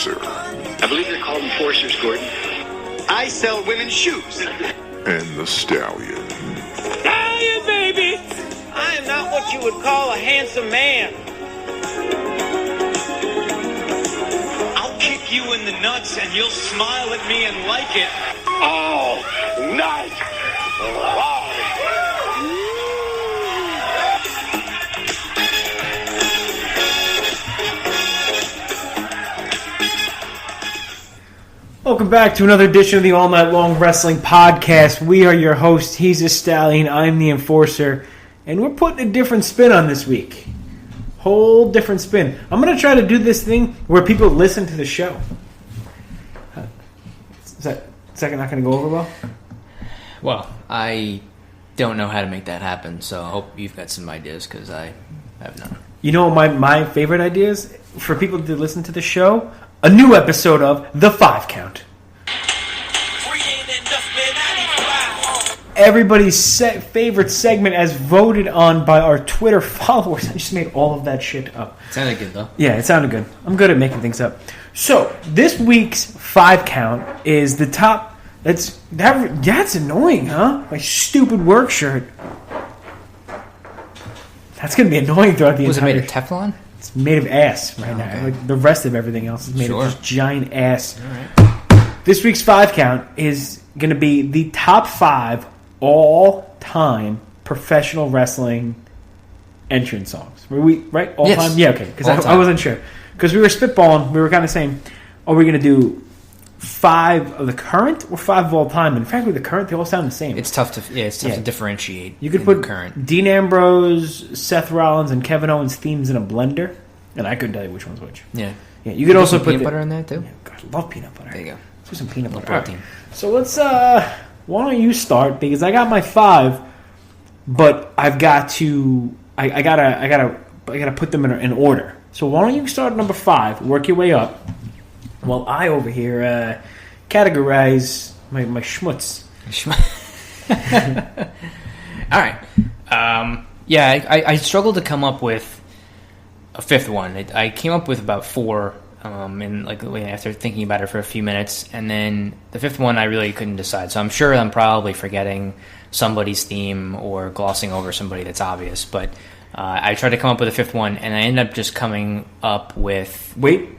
Enforcer. I believe they're called enforcers, Gordon. I sell women's shoes. And the Stallion. Stallion, baby! I am not what you would call a handsome man. I'll kick you in the nuts and you'll smile at me and like it. All night long. Welcome back to another edition of the All Night Long Wrestling Podcast. We are your host. He's a Stallion. I'm the Enforcer. And we're putting a different spin on this week. Whole different spin. I'm going to try to do this thing where people listen to the show. Is that not going to go over well? Well, I don't know how to make that happen, so I hope you've got some ideas, because I have none. You know what my favorite idea is? For people to listen to the show, a new episode of The 5 Count. Everybody's favorite segment as voted on by our Twitter followers. I just made all of that shit up. It sounded good, though. Yeah, it sounded good. I'm good at making things up. So, this week's 5 Count is the top... That's annoying, huh? My stupid work shirt. That's going to be annoying throughout the entire... Was it made of Teflon? It's made of ass right now. Okay. Like the rest of everything else is made of just giant ass. All right. This week's 5 Count is going to be the top 5 all-time professional wrestling entrance songs. Were we right? All time? Yeah, okay. Because I wasn't sure. Because we were spitballing. We were kind of saying, are we going to do 5 of the current or 5 of all time? And frankly, the current, they all sound the same. It's tough to to differentiate. You could put current. Dean Ambrose, Seth Rollins, and Kevin Owens themes in a blender, and I couldn't tell you which one's which. Yeah. You could also put peanut butter in there too. Yeah, God, I love peanut butter. There you go. Let's do some peanut butter. Protein. Right. So let's. Why don't you start? Because I got my 5, but I've got to. I gotta put them in order. So why don't you start at number 5, work your way up, while I over here categorize my schmutz. All right. I struggled to come up with a 5th one. I came up with about 4, after thinking about it for a few minutes, and then the 5th one I really couldn't decide. So I'm sure I'm probably forgetting somebody's theme or glossing over somebody that's obvious. But I tried to come up with a 5th one, and I ended up just coming up with. Wait.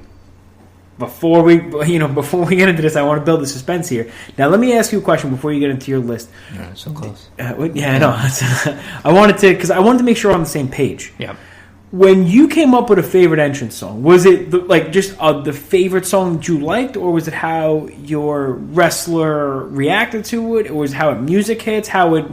Before we get into this, I want to build the suspense here. Now, let me ask you a question before you get into your list. Yeah, so close. I know. I wanted to make sure we're on the same page. Yeah. When you came up with a favorite entrance song, was it the favorite song that you liked, or was it how your wrestler reacted to it, or was it how music hits, how it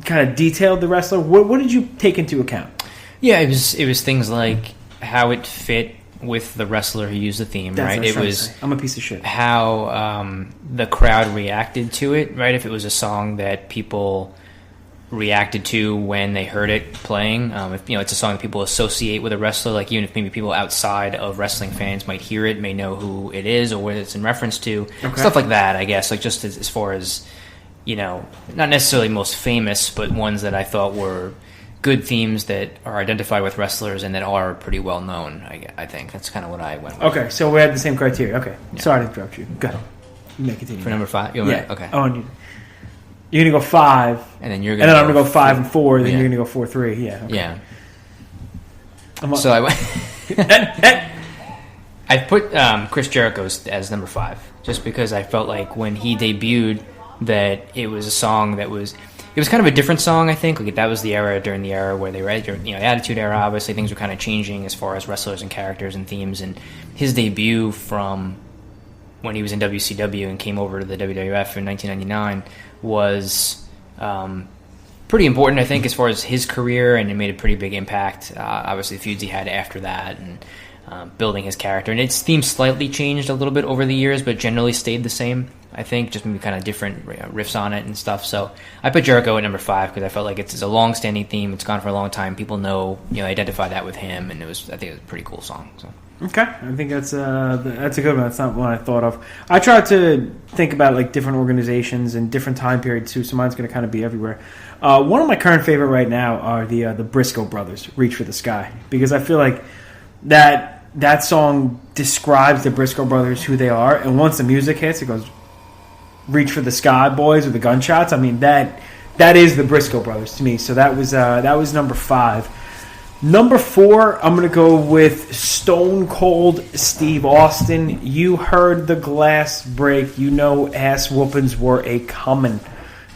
kind of detailed the wrestler? What did you take into account? Yeah, it was things like how it fit with the wrestler who used the theme, right? It was I'm a piece of shit. How the crowd reacted to it, right? If it was a song that people reacted to when they heard it playing, if it's a song that people associate with a wrestler, like even if maybe people outside of wrestling fans might hear it, may know who it is or what it's in reference to, stuff like that. I guess, like just as far as not necessarily most famous, but ones that I thought were good themes that are identified with wrestlers and that are pretty well known. I think that's kind of what I went with. Okay, so we had the same criteria. Okay, yeah. Sorry to interrupt you. Go ahead. You may continue. For number 5? Yeah. Okay. Oh, and you're going to go 5. And then I'm going to go 5 and 4, then you're going to go 4, 3. Yeah. Okay. Yeah. So I went... I put Chris Jericho as number 5, just because I felt like when he debuted that it was a song that was... It was kind of a different song, I think. Like that was during the era where they were, the Attitude Era. Obviously, things were kind of changing as far as wrestlers and characters and themes. And his debut from when he was in WCW and came over to the WWF in 1999 was pretty important, I think, as far as his career, and it made a pretty big impact. Obviously, the feuds he had after that, and building his character. And its theme slightly changed a little bit over the years, but generally stayed the same. I think just maybe kind of different riffs on it and stuff. So I put Jericho at number 5 because I felt like it's a long-standing theme. It's gone for a long time. People know, identify that with him, and I think it was a pretty cool song. So okay, I think that's a good one. That's not one I thought of. I tried to think about like different organizations and different time periods too. So mine's going to kind of be everywhere. One of my current favorite right now are the Briscoe brothers, "Reach for the Sky," because I feel like that that song describes the Briscoe brothers, who they are, and once the music hits, it goes, "Reach for the sky, boys," with the gunshots. I mean, that is the Briscoe brothers to me. So that was number 5. Number 4, I'm going to go with Stone Cold Steve Austin. You heard the glass break. You know ass whoopings were a coming.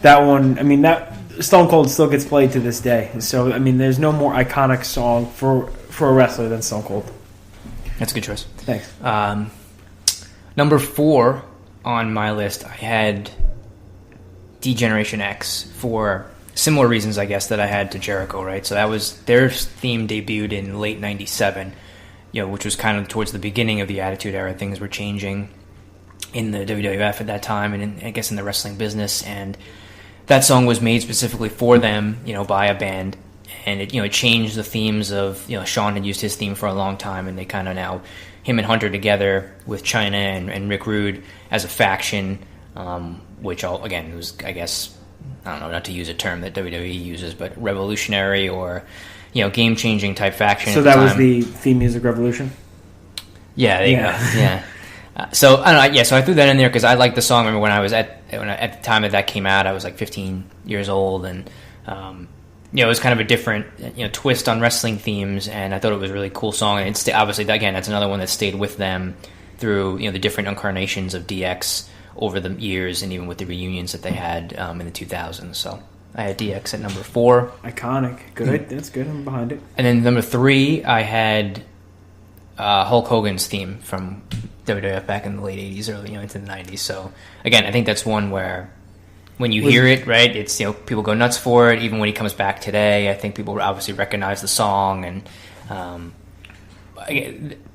That one, I mean, that Stone Cold still gets played to this day. So, I mean, there's no more iconic song for a wrestler than Stone Cold. That's a good choice. Thanks. Number 4 on my list, I had D-Generation X for similar reasons, I guess, that I had to Jericho, right? So that was their theme debuted in late '97, which was kind of towards the beginning of the Attitude Era. Things were changing in the WWF at that time, and I guess in the wrestling business. And that song was made specifically for them, by a band, and it changed the themes of Shawn had used his theme for a long time, and they kind of now him and Hunter together with Chyna and Rick Rude as a faction, which again was, I guess, I don't know, not to use a term that WWE uses, but revolutionary or, game-changing type faction. So that was the theme music revolution? Yeah, there you go. Yeah. So I don't know. Yeah, so I threw that in there because I liked the song. I remember when I was at the time that came out, I was like 15 years old, and it was kind of a different twist on wrestling themes, and I thought it was a really cool song. And it's obviously, again, that's another one that stayed with them through the different incarnations of DX over the years, and even with the reunions that they had in the 2000s. So I had DX at number 4. Iconic. Good. That's good. I'm behind it. And then number 3, I had Hulk Hogan's theme from WWF back in the late 80s, early into the 90s. So again, I think that's one where when you hear it, right, it's people go nuts for it. Even when he comes back today, I think people obviously recognize the song. And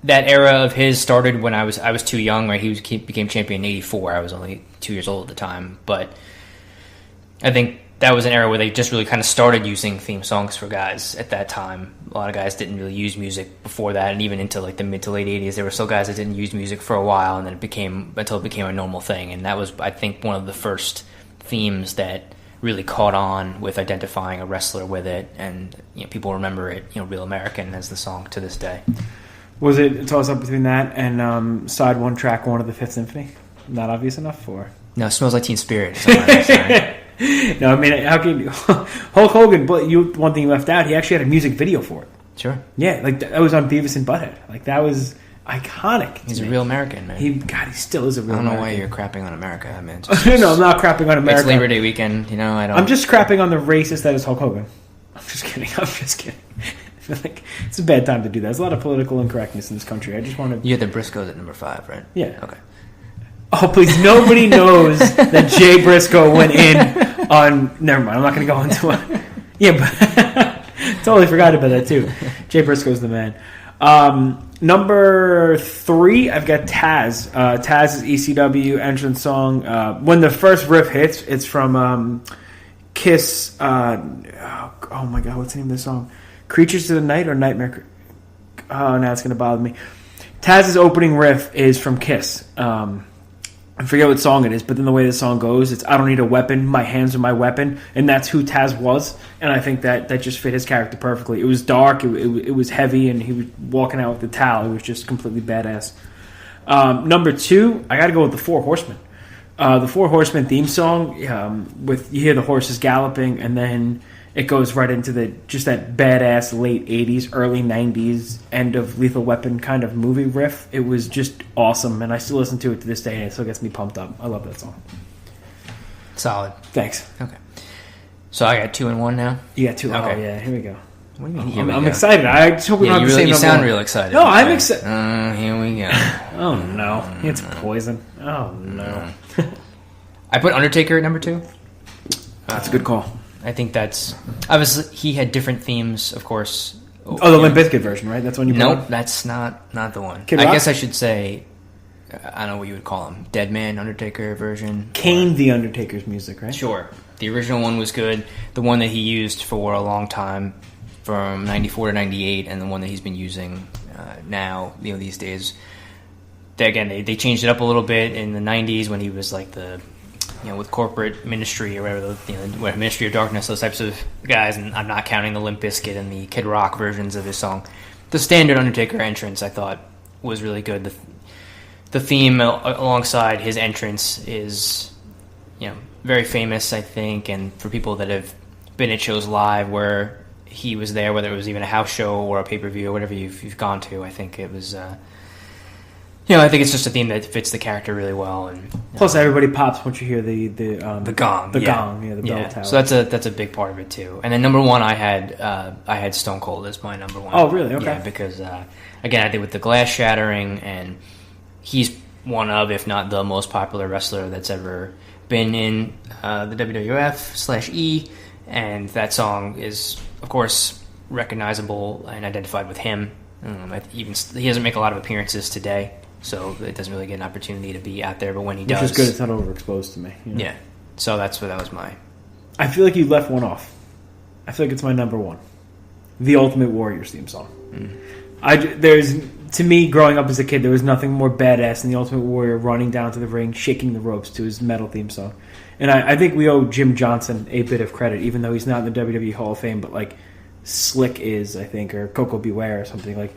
that era of his started when I was too young, right? He became champion in '84. I was only 2 years old at the time, but I think that was an era where they just really kind of started using theme songs for guys at that time. A lot of guys didn't really use music before that, and even into like the mid to late '80s, there were still guys that didn't use music for a while, and then until it became a normal thing. And that was, I think, one of the first themes that really caught on with identifying a wrestler with it, and people remember it, Real American as the song to this day. Was it a toss up between that and side 1, track 1 of the Fifth Symphony? Not obvious enough, or no? It Smells Like Teen Spirit. No, I mean, how can Hulk Hogan? But one thing you left out, he actually had a music video for it. Sure. Yeah, like that was on Beavis and Butthead. Like that was iconic. He's a real American, man. He still is a real American. I don't know why you're crapping on America. I mean, no, I'm not crapping on America. It's Labor Day weekend, I don't. I'm just crapping on the racist that is Hulk Hogan. I'm just kidding. I feel like it's a bad time to do that. There's a lot of political incorrectness in this country. I just want to. You had the Briscoes at number 5, right? Yeah. Okay. Oh, please! Nobody knows that Jay Briscoe went in on. Never mind. I'm not going to go into it. Yeah, but totally forgot about that too. Jay Briscoe's the man. Number 3, I've got Taz. Taz's ECW entrance song. When the first riff hits, it's from Kiss. Oh my God, what's the name of the song? Creatures of the Night or Nightmare? Oh, now it's going to bother me. Taz's opening riff is from Kiss. I forget what song it is, but then the way the song goes, it's I don't need a weapon, my hands are my weapon, and that's who Taz was, and I think that just fit his character perfectly. It was dark, it was heavy, and he was walking out with the towel. It was just completely badass. Number 2, I got to go with the Four Horsemen. The Four Horsemen theme song, with you hear the horses galloping, and then it goes right into just that badass late 80s, early 90s end of Lethal Weapon kind of movie riff. It was just awesome, and I still listen to it to this day, and it still gets me pumped up. I love that song. Solid. Thanks. Okay. So I got 2 and 1 now? You got 2. Okay. Oh, yeah, here we go. What do you mean, I'm excited. I just hope we're not the same. You sound real excited. No, I'm excited. Here we go. Oh, no. It's poison. Oh, no. I put Undertaker at number 2. That's a good call. I think that's... Obviously, he had different themes, of course. Oh, the Limp Bizkit version, right? That's one you put Nope, on? that's not the one. Kid I Rock? guess I should say... I don't know what you would call him. Dead Man Undertaker version. Kane the Undertaker's music, right? Sure. The original one was good. The one that he used for a long time, from 94 to 98, and the one that he's been using now, these days. They changed it up a little bit in the 90s when he was like the... with corporate ministry or whatever, Ministry of Darkness, those types of guys, and I'm not counting the Limp Bizkit and the Kid Rock versions of his song. The standard Undertaker entrance, I thought, was really good. The theme alongside his entrance is, very famous, I think, and for people that have been at shows live where he was there, whether it was even a house show or a pay-per-view or whatever you've gone to, I think it was, I think it's just a theme that fits the character really well. And plus, everybody pops once you hear the gong, the bell tower. So that's a big part of it too. And then number one, I had Stone Cold as my number one. Oh, really? Okay. Yeah, because again, I think with the glass shattering, and he's one of, if not the most popular wrestler that's ever been in the WWF/E, and that song is, of course, recognizable and identified with him. He doesn't make a lot of appearances today, so it doesn't really get an opportunity to be out there. But when he does, which is good, it's not overexposed to me. Yeah, so that was my. I feel like you left one off. I feel like it's my number one, the Ultimate Warriors theme song. To me, growing up as a kid, there was nothing more badass than the Ultimate Warrior running down to the ring, shaking the ropes to his metal theme song. And I think we owe Jim Johnson a bit of credit, even though he's not in the WWE Hall of Fame, but like Slick is, I think, or Coco Beware or something. Like,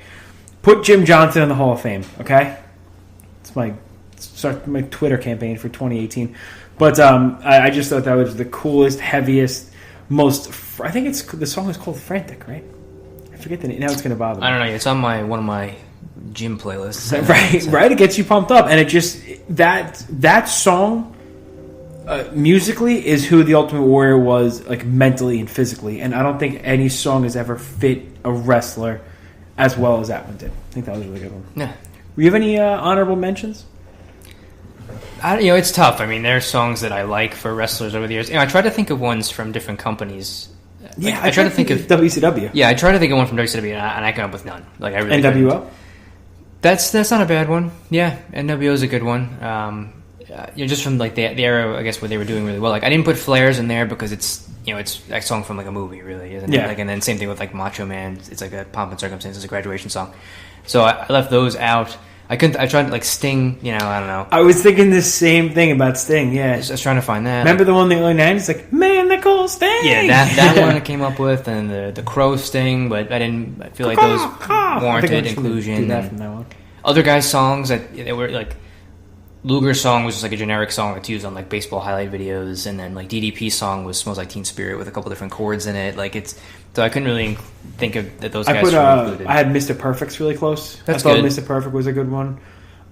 put Jim Johnson in the Hall of Fame, okay? It's my Twitter campaign for 2018. But I just thought that was the coolest, heaviest, most. I think the song is called "Frantic," right? I forget the name. Now it's going to bother me. I don't know. It's on one of my gym playlists. Right. It gets you pumped up, and it just that song. Musically is who the Ultimate Warrior was, like, mentally and physically, and I don't think any song has ever fit a wrestler as well as that one did. I think that was a really good one. Yeah. Do you have any honorable mentions? It's tough. I mean, there are songs that I like for wrestlers over the years. I try to think of ones from different companies. Yeah, I try to think of WCW. Yeah, I try to think of one from WCW, and I come up with none. Like, I really NWO. couldn't. That's not a bad one. Yeah, NWO is a good one. Just from like the era, I guess, where they were doing really well. Like, I didn't put Flares in there because it's a song from like a movie, really, isn't it? Like, and then same thing with like Macho Man. It's like a Pomp and Circumstance. It's a graduation song. So I left those out. I tried like Sting. I don't know. I was thinking the same thing about Sting. Yeah, I was trying to find that. Remember the one in the early '90s? Like, man, they call Sting. Yeah, that one I came up with, and the Crow Sting. But I feel like those warranted inclusion. Do that from that one. Other guys' songs they were like. Luger's song was just like a generic song that's used on like baseball highlight videos, and then like DDP's song was "Smells Like Teen Spirit" with a couple different chords in it. Like, so I couldn't really think of that those guys were included. I had Mr. Perfect's really close. That's I thought good. Mr. Perfect was a good one.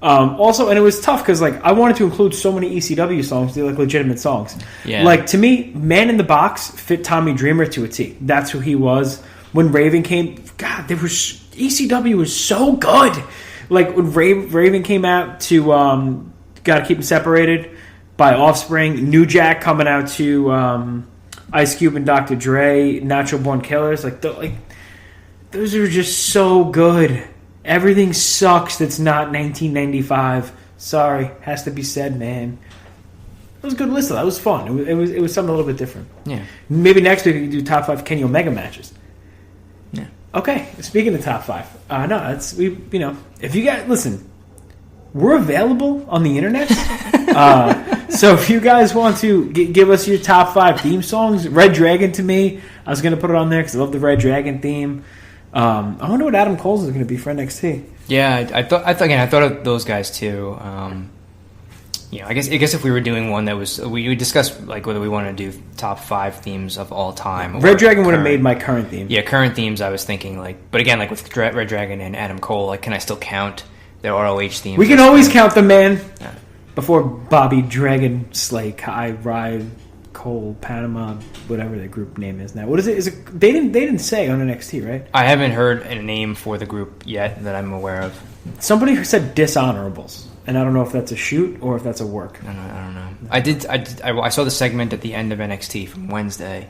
Also, and it was tough because like I wanted to include so many ECW songs, they're like legitimate songs. Yeah. Like, to me, Man in the Box fit Tommy Dreamer to a T. That's who he was. When Raven came, God, ECW was so good. Like, when Raven came out to Gotta Keep Them Separated by Offspring, New Jack coming out to Ice Cube and Dr. Dre, Natural Born Killers, those are just so good. Everything sucks that's not 1995. Sorry, has to be said, man. It was a good list. That was fun. It was something a little bit different. Yeah. Maybe next week we can do top 5 Kenny Omega matches. Yeah. Okay. Speaking of top 5, if you guys listen. We're available on the internet. So if you guys want to give us your top 5 theme songs, Red Dragon to me, I was going to put it on there because I love the Red Dragon theme. I wonder what Adam Cole's is going to be for NXT. Yeah, I thought of those guys too. I guess if we were doing one that was, we would discuss like whether we want to do top 5 themes of all time. Red Dragon would have made my current theme. Yeah, current themes. I was thinking but again, like with Red Dragon and Adam Cole, like, can I still count their ROH themes? We can always count them, man. Yeah. Before Bobby Dragon Slay, Kai, Rye, Cole, Panama, whatever the group name is now. What is it? They didn't say on NXT, right? I haven't heard a name for the group yet that I'm aware of. Somebody said Dishonorables, and I don't know if that's a shoot or if that's a work. I don't know. I saw the segment at the end of NXT from Wednesday,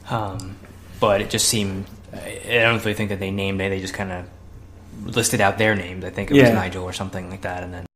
but it just seemed. I don't really think that they named it. They just kind of listed out their names. I think it was Nigel or something like that, and then